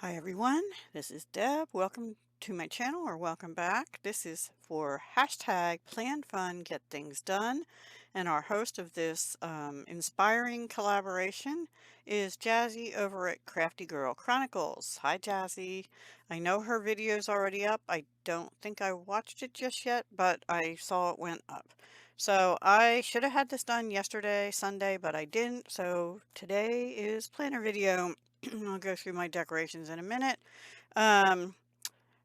Hi everyone, this is Deb. Welcome to my channel or welcome back. This is for hashtag Plan Fun Get Things Done. And our host of this inspiring collaboration is Jazzy over at Crafty Girl Chronicles. Hi Jazzy. I know her video's already up. I don't think I watched it just yet, but I saw it went up. So I should have had this done yesterday, Sunday, but I didn't. So today is planner video. I'll go through my decorations in a minute. Um,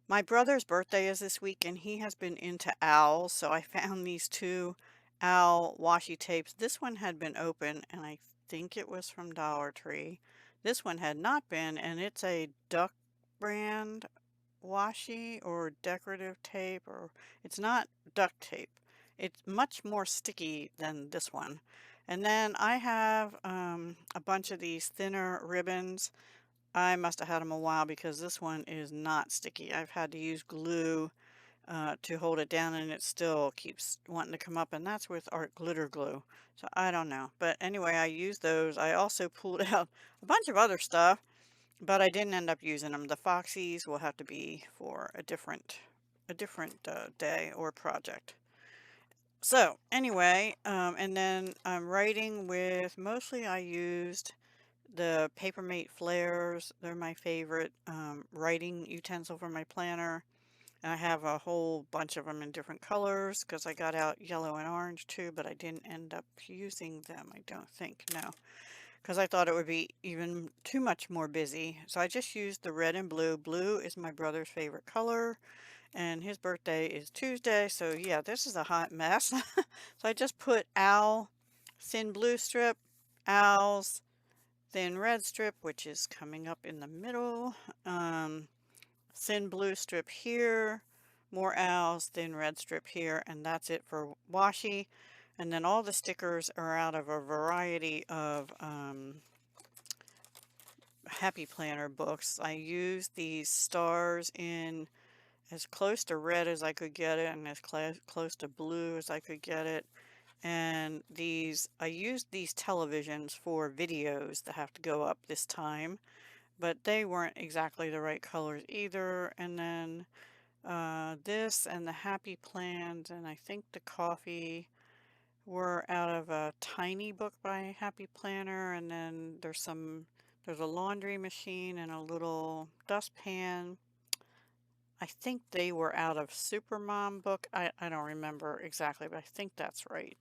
my brother's birthday is this week, and he has been into owls, so I found these two owl washi tapes. This one had been open, and I think it was from Dollar Tree. This one had not been, and it's a Duck brand washi or decorative tape, or it's not duct tape. It's much more sticky than this one. And then I have a bunch of these thinner ribbons. I must have had them a while because this one is not sticky. I've had to use glue to hold it down and it still keeps wanting to come up, and that's with art glitter glue. So I don't know. But anyway, I used those. I also pulled out a bunch of other stuff, but I didn't end up using them. The Foxies will have to be for a different day or project. So anyway, and then I'm writing with, mostly I used the Papermate flares. They're my favorite writing utensil for my planner. And I have a whole bunch of them in different colors because I got out yellow and orange too, but I didn't end up using them, I don't think, no. Because I thought it would be even too much more busy. So I just used the red and blue. Blue is my brother's favorite color, and his birthday is Tuesday, so yeah, this is a hot mess. So I just put owl, thin blue strip, owls, thin red strip, which is coming up in the middle, um, thin blue strip here, more owls, thin red strip here, and that's it for washi. And then all the stickers are out of a variety of Happy Planner books. I used these stars in as close to red as I could get it and as close to blue as I could get it. And I used these televisions for videos that have to go up this time, but they weren't exactly the right colors either. And then this and the Happy Plans and I think the coffee were out of a tiny book by Happy Planner. And then there's a laundry machine and a little dustpan. I think they were out of Supermom book. I don't remember exactly, but I think that's right.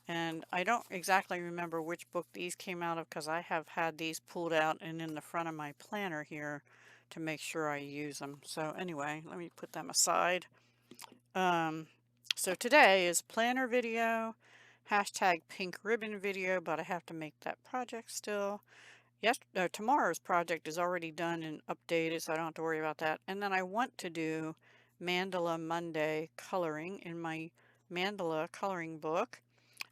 And I don't exactly remember which book these came out of because I have had these pulled out and in the front of my planner here to make sure I use them. So anyway, let me put them aside. Um, so today is planner video, hashtag pink ribbon video, but I have to make that project still. Yes, tomorrow's project is already done and updated, so I don't have to worry about that. And then I want to do Mandala Monday coloring in my mandala coloring book.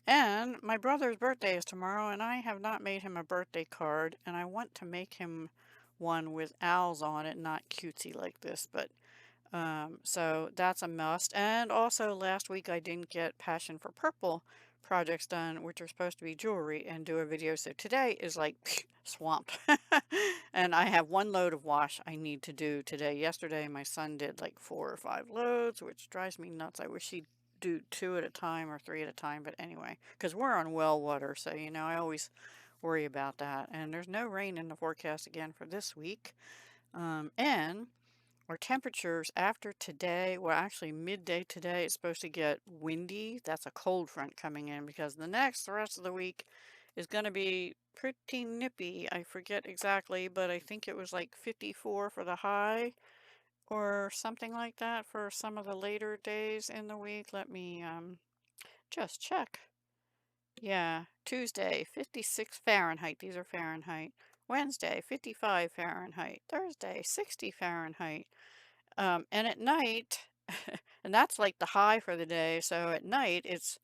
And my brother's birthday is tomorrow, and I have not made him a birthday card, and I want to make him one with owls on it, not cutesy like this, but so that's a must. And also last week I didn't get Passion for Purple projects done, which are supposed to be jewelry, and do a video. So today is like swamped. And I have one load of wash I need to do today. Yesterday my son did like 4 or 5 loads, which drives me nuts. I wish he'd do 2 at a time or 3 at a time, but anyway, because we're on well water, so you know I always worry about that. And there's no rain in the forecast again for this week. And our temperatures after today, well, actually midday today, it's supposed to get windy. That's a cold front coming in because the rest of the week is going to be pretty nippy. I forget exactly, but I think it was like 54 for the high or something like that for some of the later days in the week. Let me just check. Yeah, Tuesday, 56 Fahrenheit. These are Fahrenheit. Wednesday, 55 Fahrenheit. Thursday, 60 Fahrenheit. And at night, and that's like the high for the day. So at night, it's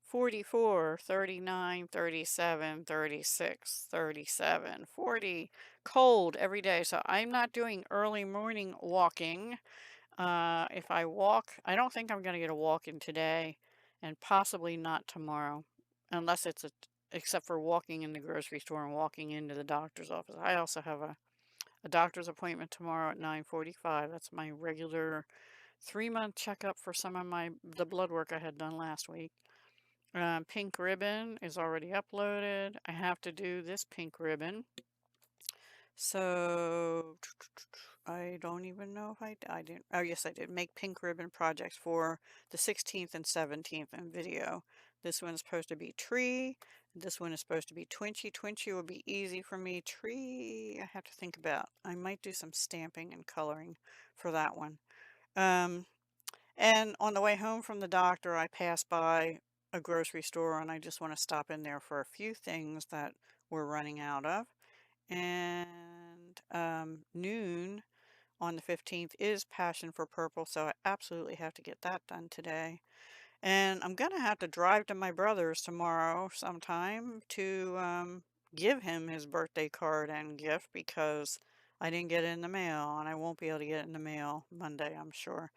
44, 39, 37, 36, 37, 40, cold every day. So I'm not doing early morning walking. If I walk, I don't think I'm going to get a walk in today and possibly not tomorrow, unless except for walking in the grocery store and walking into the doctor's office. I also have a doctor's appointment tomorrow at 9:45. That's my regular 3-month checkup for some of the blood work I had done last week. Pink ribbon is already uploaded. I have to do this pink ribbon. So I don't even know if I didn't. Oh, yes, I did. Make pink ribbon projects for the 16th and 17th in video. This one's supposed to be tree. This one is supposed to be twinchy. Twinchy will be easy for me. Tree, I have to think about. I might do some stamping and coloring for that one. Um, and on the way home from the doctor, I passed by a grocery store and I just want to stop in there for a few things that we're running out of. And noon on the 15th is Passion for Purple, so I absolutely have to get that done today. And I'm going to have to drive to my brother's tomorrow sometime to give him his birthday card and gift because I didn't get it in the mail, and I won't be able to get it in the mail Monday, I'm sure.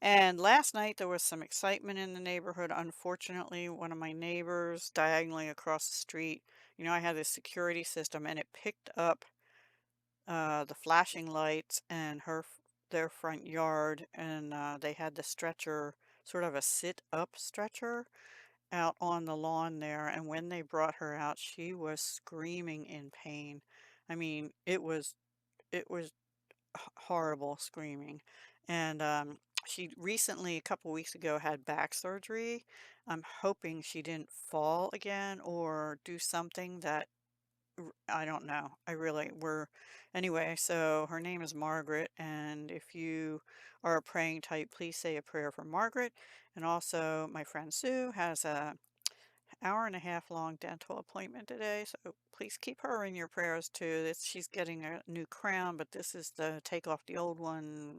And last night there was some excitement in the neighborhood. Unfortunately, one of my neighbors diagonally across the street, I had this security system and it picked up the flashing lights and their front yard, and they had the stretcher, sort of a sit-up stretcher, out on the lawn there. And when they brought her out, she was screaming in pain. I mean, it was horrible screaming. And she recently, a couple weeks ago, had back surgery. I'm hoping she didn't fall again or do something that I don't know. Anyway, so her name is Margaret, and if you are a praying type, please say a prayer for Margaret. And also, my friend Sue has a hour and a half long dental appointment today, so please keep her in your prayers too. She's getting a new crown, but this is to take off the old one.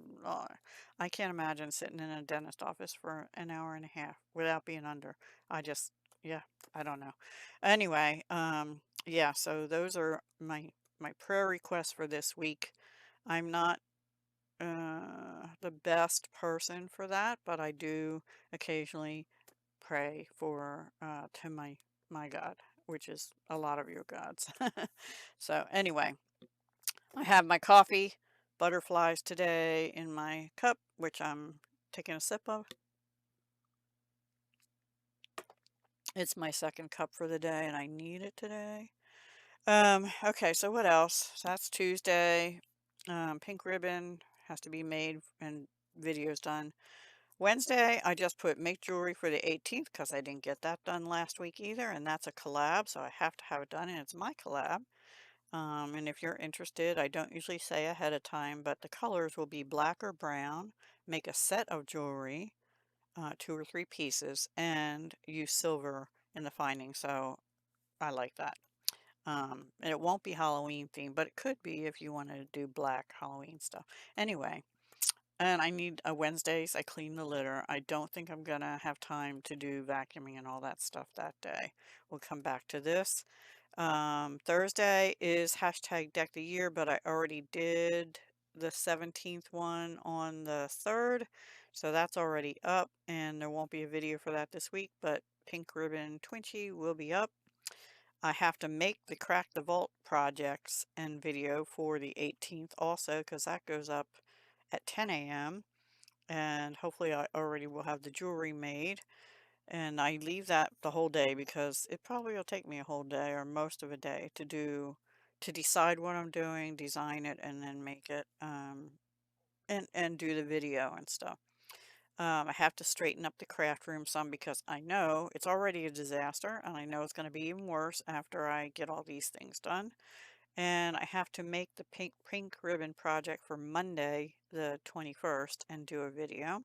I can't imagine sitting in a dentist office for an hour and a half without being under. I just, yeah, I don't know. Anyway, yeah, so those are my prayer requests for this week. I'm not the best person for that, but I do occasionally pray for to my God, which is a lot of your gods. So anyway, I have my coffee, butterflies today in my cup, which I'm taking a sip of. It's my second cup for the day, and I need it today. Okay, so what else? So that's Tuesday. Pink ribbon has to be made and videos done. Wednesday, I just put make jewelry for the 18th because I didn't get that done last week either, and that's a collab, so I have to have it done, and it's my collab. And if you're interested, I don't usually say ahead of time, but the colors will be black or brown. Make a set of jewelry, 2 or 3 pieces, and use silver in the finding, so I like that. And it won't be Halloween themed, but it could be if you want to do black Halloween stuff. Anyway, and I need Wednesdays, I clean the litter. I don't think I'm gonna have time to do vacuuming and all that stuff that day. We'll come back to this. Thursday is hashtag deck the year, but I already did the 17th one on the 3rd. So that's already up, and there won't be a video for that this week, but Pink Ribbon Twinchy will be up. I have to make the Crack the Vault projects and video for the 18th also, because that goes up at 10 a.m. And hopefully I already will have the jewelry made. And I leave that the whole day because it probably will take me a whole day or most of a day to decide what I'm doing, design it, and then make it, and do the video and stuff. I have to straighten up the craft room some because I know it's already a disaster and I know it's going to be even worse after I get all these things done. And I have to make the pink ribbon project for Monday, the 21st, and do a video.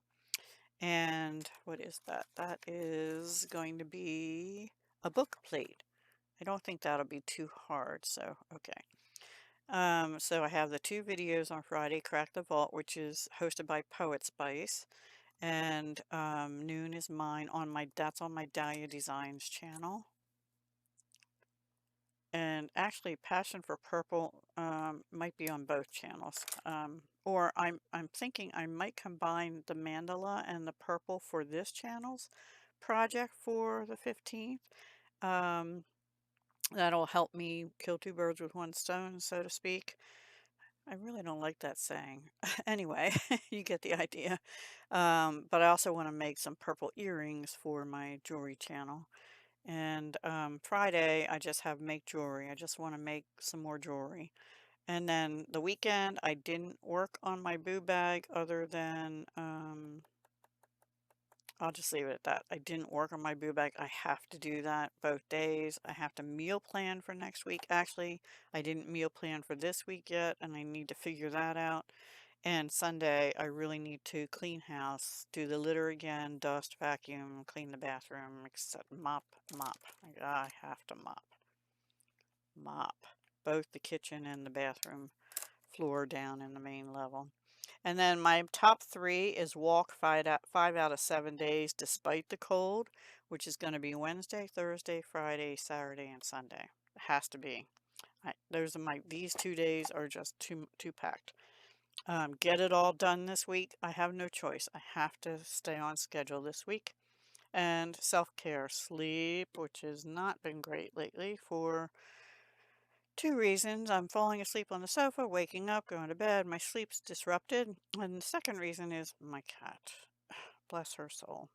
And what is that? That is going to be a book plate. I don't think that'll be too hard, so okay. So I have the 2 videos on Friday, Crack the Vault, which is hosted by Poet Spice, and noon is mine that's on my Dahlia Designs channel. And actually, Passion for Purple might be on both channels. Or I'm thinking I might combine the mandala and the purple for this channel's project for the 15th. That'll help me kill 2 birds with 1 stone, so to speak. I really don't like that saying. Anyway, you get the idea. But I also want to make some purple earrings for my jewelry channel. And Friday, I just have make jewelry. I just want to make some more jewelry. And then the weekend, I didn't work on my boo bag other than I'll just leave it at that. I didn't work on my boo bag. I have to do that both days. I have to meal plan for next week. Actually, I didn't meal plan for this week yet, and I need to figure that out. And Sunday, I really need to clean house, do the litter again, dust, vacuum, clean the bathroom, except mop. I have to mop. Both the kitchen and the bathroom floor down in the main level. And then my top three is walk 5 out of 7 days despite the cold, which is going to be Wednesday, Thursday, Friday, Saturday, and Sunday. It has to be. Those are these 2 days are just too packed. Get it all done this week. I have no choice. I have to stay on schedule this week. And self-care, sleep, which has not been great lately for two reasons. I'm falling asleep on the sofa, waking up, going to bed. My sleep's disrupted. And the second reason is my cat. Bless her soul.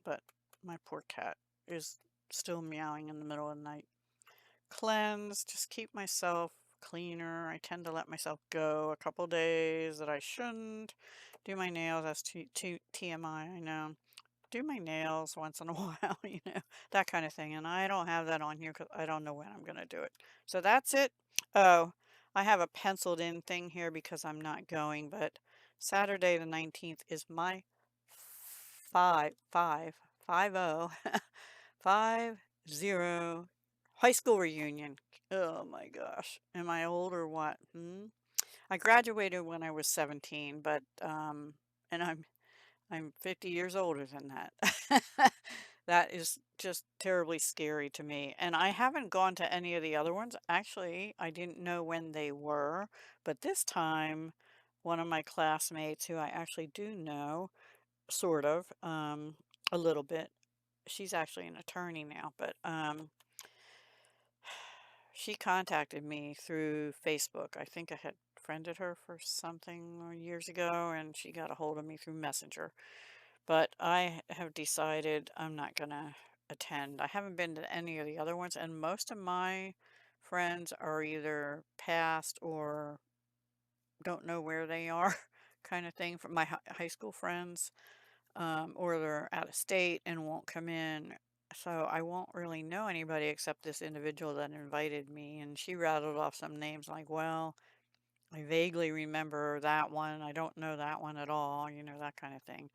But my poor cat is still meowing in the middle of the night. Cleanse, just keep myself cleaner. I tend to let myself go a couple days that I shouldn't. Do my nails, that's TMI, I know. Do my nails once in a while, that kind of thing. And I don't have that on here because I don't know when I'm going to do it. So that's it. Oh, I have a penciled in thing here because I'm not going, but Saturday the 19th is my 50 high school reunion. Oh my gosh. Am I old or what? I graduated when I was 17, but and I'm 50 years older than that. That is just terribly scary to me. And I haven't gone to any of the other ones. Actually, I didn't know when they were, but this time one of my classmates who I actually do know, sort of, a little bit. She's actually an attorney now, but she contacted me through Facebook. I think I had friended her for something years ago, and she got a hold of me through Messenger. But I have decided I'm not going to attend. I haven't been to any of the other ones, and most of my friends are either past or don't know where they are, kind of thing, from my high school friends, or they're out of state and won't come in. So I won't really know anybody except this individual that invited me, and she rattled off some names like, well, I vaguely remember that one. I don't know that one at all, that kind of thing.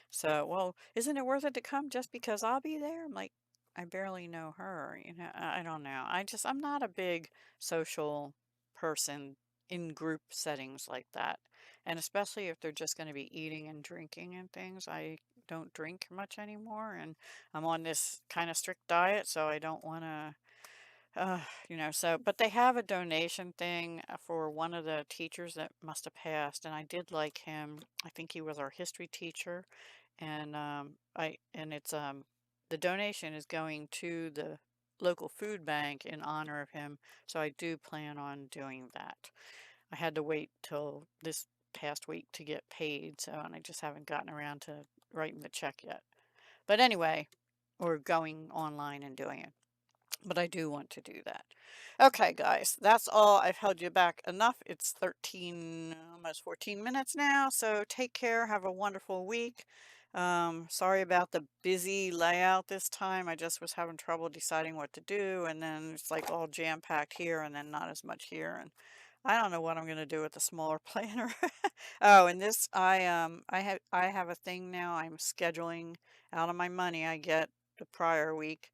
So, well, isn't it worth it to come just because I'll be there? I'm like, I barely know her, I don't know. I'm not a big social person in group settings like that. And especially if they're just going to be eating and drinking and things. I don't drink much anymore, and I'm on this kind of strict diet, so I don't want to but they have a donation thing for one of the teachers that must have passed, and I did like him. I think he was our history teacher, and it's the donation is going to the local food bank in honor of him, so I do plan on doing that. I had to wait till this past week to get paid, and I just haven't gotten around to writing the check yet. But anyway, or going online and doing it. But I do want to do that. Okay, guys, that's all. I've held you back enough. It's 13, almost 14 minutes now. So take care. Have a wonderful week. Sorry about the busy layout this time. I just was having trouble deciding what to do. And then it's like all jam-packed here and then not as much here. And I don't know what I'm going to do with the smaller planner. Oh, and this, I have a thing now. I'm scheduling out of my money I get the prior week.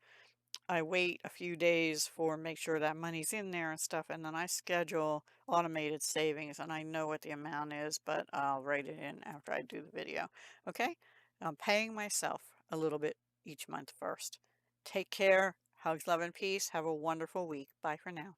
I wait a few days for make sure that money's in there and stuff, and then I schedule automated savings, and I know what the amount is, but I'll write it in after I do the video. Okay? I'm paying myself a little bit each month first. Take care. Hugs, love, and peace. Have a wonderful week. Bye for now.